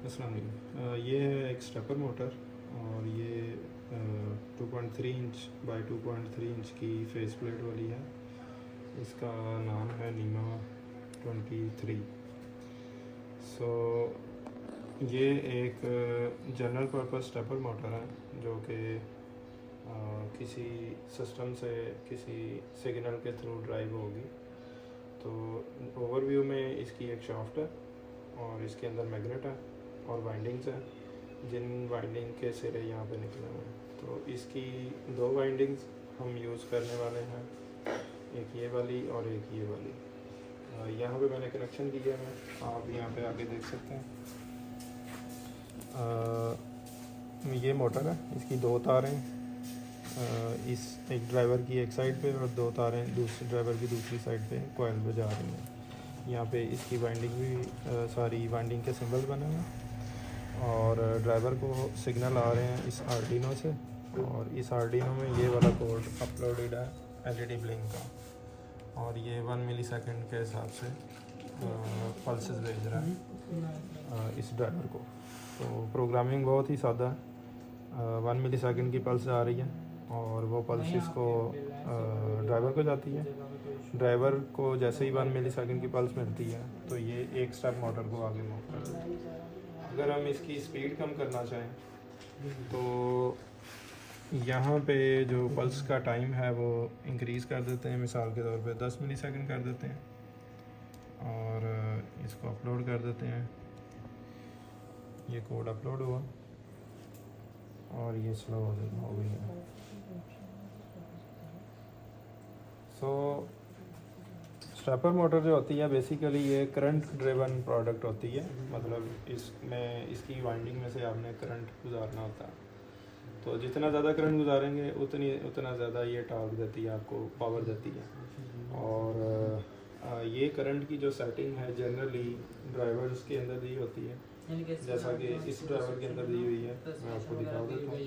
अस्सलाम वालेकुम। ये है एक स्टेपर मोटर और ये 2.3 इंच बाई 2.3 इंच की फेस प्लेट वाली है। इसका नाम है नीमा 23। सो ये एक जनरल पर्पस स्टेपर मोटर है जो कि किसी सिस्टम से किसी सिग्नल के थ्रू ड्राइव होगी। तो ओवरव्यू में इसकी एक शाफ्ट है और इसके अंदर मैग्नेट है और वाइंडिंग्स हैं, जिन वाइंडिंग के सिरे यहाँ पे निकले हुए हैं। तो इसकी दो वाइंडिंग्स हम यूज़ करने वाले हैं, एक ये वाली और एक ये वाली। यहाँ पे मैंने कनेक्शन किया है, आप यहाँ पे आके देख सकते हैं। ये मोटर है, इसकी दो तारें इस एक ड्राइवर की एक साइड पे और दो तारें दूसरे ड्राइवर की दूसरी साइड पे कॉइल पे जा रही हैं। यहाँ पे इसकी वाइंडिंग भी सारी वाइंडिंग के सिंबल बने हुए हैं और ड्राइवर को सिग्नल आ रहे हैं इस आर्डिनो से, और इस आर्डिनो में ये वाला कोड अपलोडेड है एलईडी ब्लिंक का, और ये 1 मिलीसेकंड के हिसाब से पल्सेस भेज रहा है इस ड्राइवर को। तो प्रोग्रामिंग बहुत ही सादा है। 1 मिलीसेकंड की पल्स आ रही है और वो पल्स इसको ड्राइवर को जाती है। ड्राइवर को जैसे ही 1 मिलीसेकंड की पल्स मिलती है तो ये एक स्टेप मोटर को आगे मूव करता है। अगर हम इसकी स्पीड कम करना चाहें तो यहाँ पे जो पल्स का टाइम है वो इंक्रीज़ कर देते हैं, मिसाल के तौर पे 10 मिलीसेकंड कर देते हैं और इसको अपलोड कर देते हैं। ये कोड अपलोड हुआ और ये स्लो हो गई है। सो स्टेपर मोटर जो होती है बेसिकली ये करंट ड्रिवन प्रोडक्ट होती है, मतलब इसमें इसकी वाइंडिंग में से आपने करंट गुजारना होता है। तो जितना ज़्यादा करंट गुजारेंगे उतना ज़्यादा ये टॉर्क देती है, आपको पावर देती है। और ये करंट की जो सेटिंग है जनरली ड्राइवर्स के अंदर दी होती है, जैसा कि इस ड्राइवर के अंदर दी हुई है। मैं आपको दिखा देता हूँ।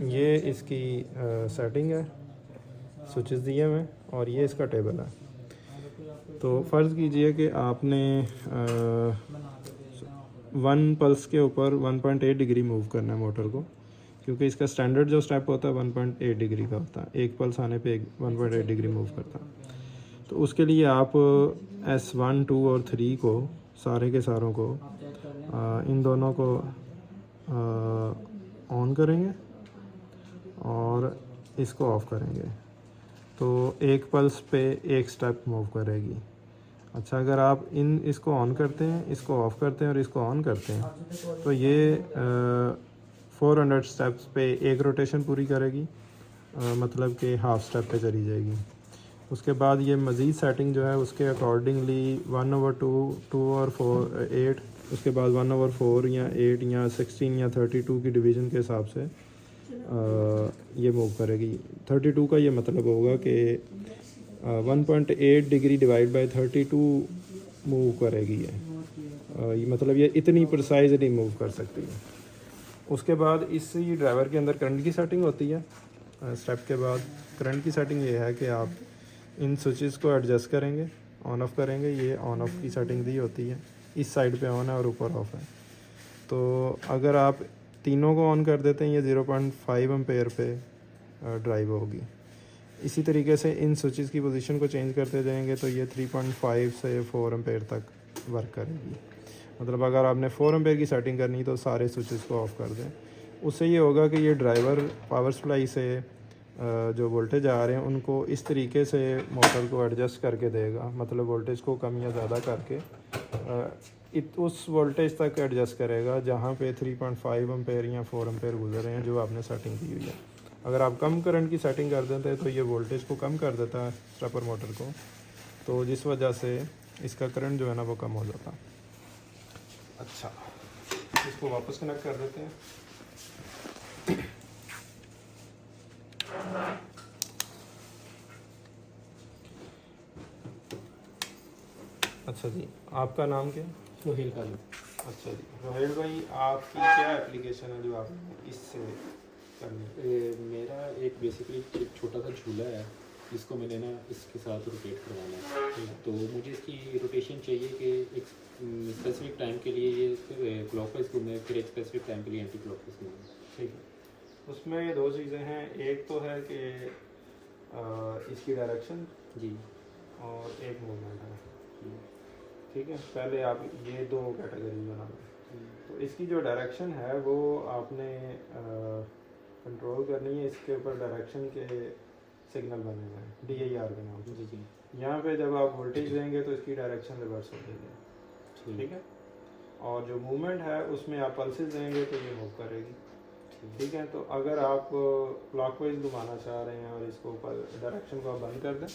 ये इसकी सेटिंग है, स्विचेस दिए हुए और ये इसका टेबल है। तो फ़र्ज़ कीजिए कि आपने 1 पल्स के ऊपर 1.8 डिग्री मूव करना है मोटर को, क्योंकि इसका स्टैंडर्ड जो स्टेप होता है 1.8 डिग्री का होता है। एक पल्स आने पे 1.8 डिग्री मूव करता है। तो उसके लिए आप S1, 2 और 3 को सारे के सारों को इन दोनों को ऑन करेंगे और इसको ऑफ़ करेंगे, तो एक पल्स पे एक स्टेप मूव करेगी। अच्छा, अगर आप इसको ऑन करते हैं, इसको ऑफ़ करते हैं और इसको ऑन करते हैं तो ये 400 स्टेप्स पे एक रोटेशन पूरी करेगी, मतलब कि हाफ स्टेप पे चली जाएगी। उसके बाद ये मज़ीद सेटिंग जो है उसके अकॉर्डिंगली 1/2, 2 और 4, 8, उसके बाद 1/4 या 8 या 16 या 32 की डिवीज़न के हिसाब से ये मूव करेगी। 32 का ये मतलब होगा कि 1.8 डिग्री डिवाइड बाय 32 मूव करेगी ये मतलब ये इतनी प्रिसाइजली मूव कर सकती है। उसके बाद इसी ड्राइवर के अंदर करंट की सेटिंग होती है। स्टेप के बाद करंट की सेटिंग ये है कि आप इन स्विचेस को एडजस्ट करेंगे, ऑन ऑफ़ करेंगे। ये ऑन ऑफ़ की सेटिंग दी होती है, इस साइड पे ऑन है और ऊपर ऑफ़ है। तो अगर आप तीनों को ऑन कर देते हैं ये 0.5 एम्पेयर पे ड्राइव होगी। इसी तरीके से इन स्विचेस की पोजीशन को चेंज करते जाएंगे तो ये 3.5 से 4 एम्पेयर तक वर्क करेगी। मतलब अगर आपने 4 एम्पेयर की सेटिंग करनी तो सारे स्विचेस को ऑफ़ कर दें। उससे ये होगा कि ये ड्राइवर पावर सप्लाई से जो वोल्टेज आ रहे हैं उनको इस तरीके से मोटर को एडजस्ट करके देगा, मतलब वोल्टेज को कम या ज़्यादा करके उस वोल्टेज तक एडजस्ट करेगा जहाँ पे 3.5 एम्पेयर या 4 एम्पेयर गुजर रहे हैं जो आपने सेटिंग की हुई है। अगर आप कम करंट की सेटिंग कर देते हैं तो ये वोल्टेज को कम कर देता है स्टेपर मोटर को, तो जिस वजह से इसका करंट जो है ना वो कम हो जाता। अच्छा, इसको वापस कनेक्ट कर देते हैं। अच्छा जी, आपका नाम क्या है? सोहेल खालिद। अच्छा जी, रोहेल भाई, आपकी क्या एप्लीकेशन है जो आप इससे करनी? मेरा एक बेसिकली एक छोटा सा झूला है इसको मैंने ना इसके साथ रोटेट करवाना है, तो मुझे इसकी रोटेशन चाहिए कि एक स्पेसिफिक टाइम के लिए ये क्लॉकवाइज घूमे, फिर एक स्पेसिफिक टाइम के लिए एंटी क्लॉकवाइज घूमे। ठीक है, उसमें दो चीज़ें हैं। एक तो है कि इसकी डायरेक्शन जी और एक मूवमेंट है। जी ठीक है, पहले आप ये दो कैटेगरी बना लें। जी तो इसकी जो डायरेक्शन है वो आपने कंट्रोल करनी है। इसके ऊपर डायरेक्शन के सिग्नल बने हुए हैं DIR के नाम से। जी जी यहाँ पे जब आप वोल्टेज देंगे तो इसकी डायरेक्शन रिवर्स हो जाएगी। ठीक ठीक है, और जो मूवमेंट है उसमें आप पल्सेस देंगे तो ये मूव करेगी। ठीक है, तो अगर आप क्लॉकवाइज घुमाना चाह रहे हैं और इसको ऊपर डायरेक्शन को आप बंद कर दें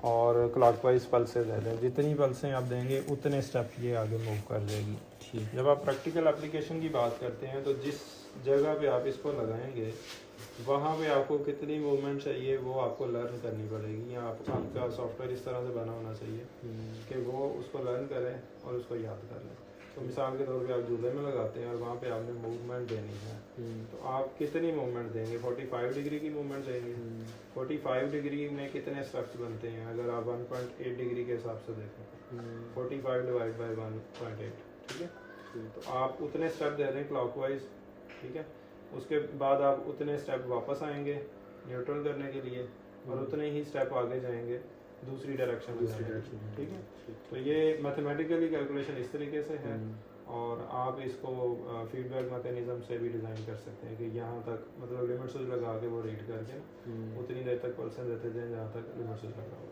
और क्लॉकवाइज पल्सेस दे दें, जितनी पल्सें आप देंगे उतने स्टेप ये आगे मूव कर जाएगी। ठीक जब आप प्रैक्टिकल एप्लीकेशन की बात करते हैं तो जिस जगह पे आप इसको लगाएंगे वहाँ पे आपको कितनी मूवमेंट चाहिए वो आपको लर्न करनी पड़ेगी, या आपका सॉफ्टवेयर इस तरह से बना होना चाहिए कि वो उसको लर्न करें और उसको याद कर लें। तो मिसाल के तौर पे आप झूले में लगाते हैं और वहाँ पे आपने मूवमेंट देनी है, तो आप कितनी मूवमेंट देंगे? 45 डिग्री की मूवमेंट देंगे। 45 डिग्री में कितने स्टेप्स बनते हैं? अगर आप 1.8 डिग्री के हिसाब से देखें, 45 डिवाइड बाई 1.8, ठीक है, तो आप उतने स्टेप दे दें क्लॉकवाइज। ठीक है, उसके बाद आप उतने स्टेप वापस आएंगे न्यूट्रल करने के लिए और उतने ही स्टेप आगे जाएंगे दूसरी डायरेक्शन में। ठीक है, तो ये मैथमेटिकली कैलकुलेशन इस तरीके से है, और आप इसको फीडबैक मैकेनिज्म से भी डिज़ाइन कर सकते हैं कि यहाँ तक मतलब लिमिट स्विच लगा के वो रीड करके उतनी देर तक पल्सें देते जाएं जहाँ तक लिमिट स्विच लगा हो।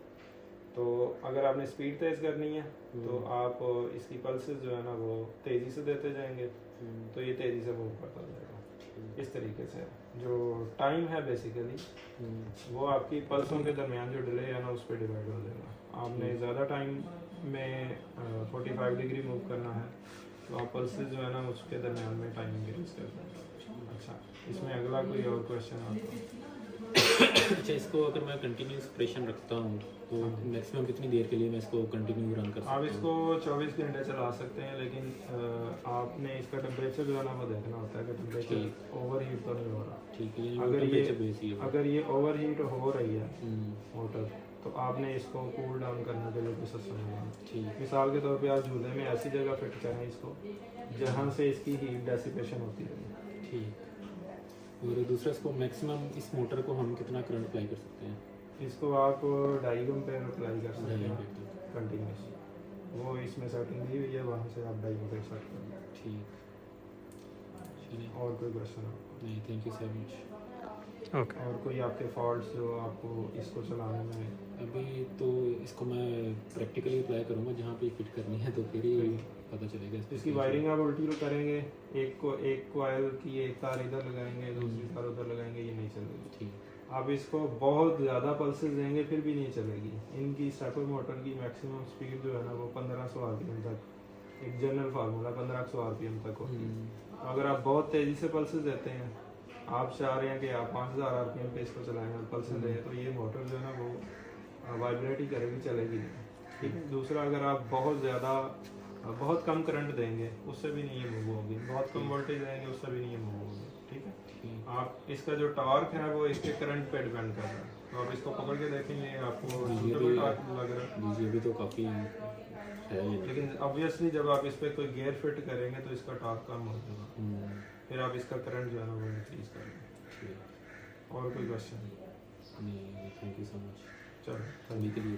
तो अगर आपने स्पीड तेज़ करनी है तो आप इसकी पल्सेस जो है ना वो तेज़ी से देते जाएंगे, तो ये तेज़ी से मूव करता जाएगा। इस तरीके से जो टाइम है बेसिकली वो आपकी पल्सों के दरमियान जो डिले है ना उस पर डिवाइड हो जाएगा। आपने ज़्यादा टाइम में 45 डिग्री मूव करना है तो आप पल्सेस जो है ना उसके दरमियान में टाइम इंक्रीज कर देंगे। अच्छा, इसमें अगला कोई और क्वेश्चन आपका? अच्छा, इसको अगर मैं कंटिन्यूस प्रेशर रखता हूँ तो मैक्सिमम कितनी देर के लिए मैं इसको कंटिन्यू रन कर सकता आप हूँ? इसको 24 घंटे चला सकते हैं, लेकिन आपने इसका टेम्परेचर जो है ना वो देखना होता है कि टेम्परेचर ओवर हीट तो नहीं हो रहा। ठीक है, अगर ये ओवर हीट हो रही है मोटर तो आपने इसको कूल डाउन करने के लिए कुछ समझना। ठीक मिसाल के तौर पे आप झूले में ऐसी जगह फिट करें इसको जहाँ से इसकी हीट डेसिपेशन होती रहे। ठीक। और दूसरा, इसको मैक्सिमम इस मोटर को हम कितना करंट अप्लाई कर सकते हैं? इसको आप 2.5 एम्पेयर अप्लाई कर सकते हैं कंटिन्यूस। वो इसमें सेटिंग दी हुई है, वहाँ से आप 2.5 एम्पेयर सेट कर लें। ठीक, चलिए। और कोई क्वेश्चन हो? नहीं, thank you so much. Okay, और कोई आपके फॉल्ट्स जो आपको इसको चलाने में? अभी तो इसको मैं प्रैक्टिकली अप्लाई करूँगा जहाँ पे फिट करनी है, तो फिर ही पता चलेगा। इसकी वायरिंग आप उल्टी करेंगे, एक कॉइल की एक तार इधर लगाएंगे, दूसरी तार उधर लगाएंगे, ये नहीं चलेगी। ठीक। आप इसको बहुत ज़्यादा पल्सेस देंगे फिर भी नहीं चलेगी। इनकी स्टेपर मोटर की मैक्सिमम स्पीड जो है ना वो 1500 RPM तक, एक जनरल फार्मूला 1500 RPM तक होती है। तो अगर आप बहुत तेज़ी से पल्सेस देते हैं, आप चाह रहे हैं कि आप 5000 RPM पे इसको चलाएं और पल्सेस दें, तो ये मोटर जो है ना वो वाइब्रेट ही करेगी, चलेगी नहीं। ठीक है, दूसरा अगर आप बहुत कम करंट देंगे उससे भी नहीं ये मूव होगी, बहुत कम वोल्टेज देंगे उससे भी नहीं ये मूव होगी। ठीक है, आप इसका जो टॉर्क है वो इसके करंट पे डिपेंड कर रहा है। तो आप इसको पकड़ के देखेंगे आपको सुटेबल टॉर्क लग रहा है। जी, अभी तो काफ़ी है, लेकिन ऑब्वियसली जब आप इस पर कोई गियर फिट करेंगे तो इसका टॉर्क कम हो जाएगा, फिर आप इसका करंट जो है ना वो इंक्रीज करेंगे। और कोई क्वेश्चन? नहीं, थैंक यू सो मच चलो अभी के लिए।